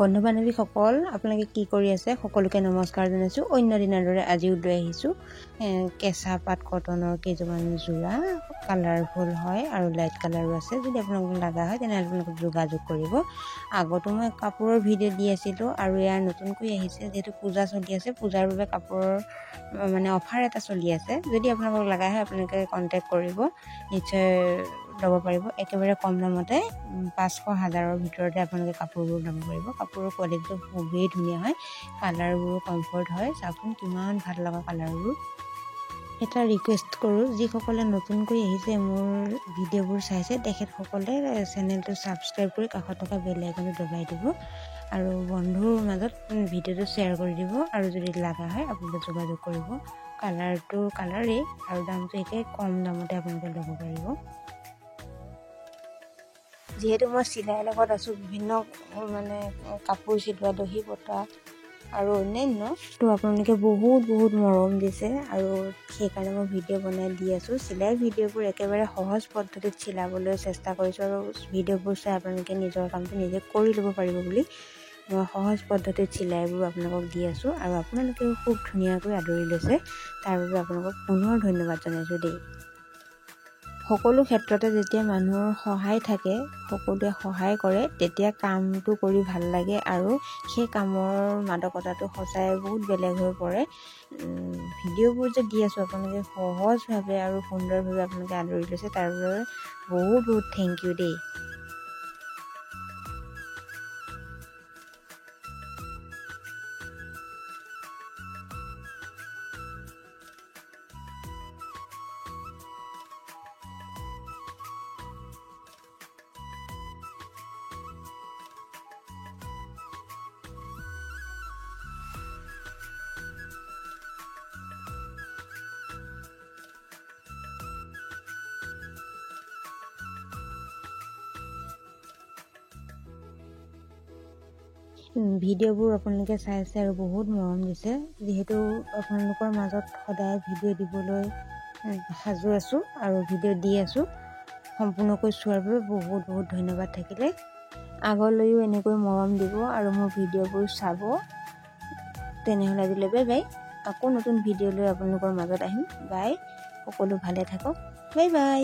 বন্ধু বান্ধৱীসকল আপোনালোকে কি কৰি আছে সকলোকে নমস্কাৰ জনাইছোঁ। অন্য দিনৰ দৰে আজিও লৈ আহিছোঁ কেঁচা পাট কটনৰ কেইযোৰমান যোৰা। কালাৰফুল হয় আৰু লাইট কালাৰো আছে। যদি আপোনালোকক লগা হয় তেনেহ'লে আপোনালোকে যোগাযোগ কৰিব। আগতো মই কাপোৰৰ ভিডিঅ' দি আছিলোঁ আৰু ইয়াৰ নতুনকৈ আহিছে, যিহেতু পূজা চলি আছে, পূজাৰ বাবে কাপোৰৰ অফাৰ এটা চলি আছে। যদি আপোনালোকক লগা হয় আপোনালোকে কণ্টেক্ট কৰিব, নিশ্চয় ল'ব পাৰিব। একেবাৰে কম দামতে 500-1000ৰ ভিতৰতে আপোনালোকে কাপোৰবোৰ ল'ব পাৰিব। কাপোৰৰ কোৱালিটিটো খুবেই ধুনীয়া হয়, কালাৰবোৰো কমফৰ্ট হয়। চাওকচোন কিমান ভাল লগা কালাৰবোৰ। এটা ৰিকুৱেষ্ট কৰোঁ, যিসকলে নতুনকৈ আহিছে মোৰ ভিডিঅ'বোৰ চাইছে তেখেতসকলে চেনেলটো ছাবস্ক্ৰাইব কৰি কাষত থকা বেল আইকনটো দবাই দিব আৰু বন্ধুৰ মাজত ভিডিঅ'টো শ্বেয়াৰ কৰি দিব। আৰু যদি লগা হয় আপোনালোকে যোগাযোগ কৰিব। কালাৰটো কালাৰেই আৰু দামটো একে কম দামতে আপোনালোকে ল'ব পাৰিব। যিহেতু মই চিলাইৰ লগত আছোঁ, বিভিন্ন কাপোৰ চিলোৱা, দহি বটা আৰু অন্যান্য, তো আপোনালোকে বহুত মৰম দিছে আৰু সেইকাৰণে মই ভিডিঅ' বনাই দি আছোঁ। চিলাই ভিডিঅ'বোৰ একেবাৰে সহজ পদ্ধতিত চিলাবলৈ চেষ্টা কৰিছোঁ আৰু ভিডিঅ'বোৰ চাই আপোনালোকে নিজৰ কামটো নিজে কৰি ল'ব পাৰিব বুলি মই সহজ পদ্ধতিত চিলাইবোৰ আপোনালোকক দি আছোঁ আৰু আপোনালোকেও খুব ধুনীয়াকৈ আদৰি লৈছে। তাৰ বাবে আপোনালোকক পুনৰ ধন্যবাদ জনাইছোঁ দেই। সকলো ক্ষেত্ৰতে যেতিয়া মানুহৰ সহায় থাকে, সকলোৱে সহায় কৰে, তেতিয়া কামটো কৰি ভাল লাগে আৰু সেই কামৰ মাদকতাটো সঁচাই বহুত বেলেগ হৈ পৰে। ভিডিঅ'বোৰ যে দি আছোঁ আপোনালোকে সহজভাৱে আৰু সুন্দৰভাৱে আপোনালোকে আদৰি লৈছে, তাৰ বাবে বহুত থেংক ইউ দেই। ভিডিঅ'বোৰ আপোনালোকে চাইছে আৰু বহুত মৰম দিছে। যিহেতু আপোনালোকৰ মাজত সদায় ভিডিঅ' দিবলৈ সাজু আছোঁ আৰু ভিডিঅ' দি আছোঁ, সম্পূৰ্ণকৈ চোৱাৰ বাবে বহুত ধন্যবাদ থাকিলে। আগলৈও এনেকৈ মৰম দিব আৰু মোৰ ভিডিঅ'বোৰ চাব। তেনেহ'লে আজিলৈ বাই বাই। আকৌ নতুন ভিডিঅ' লৈ আপোনালোকৰ মাজত আহিম। বাই, সকলো ভালে থাকক। Bye bye.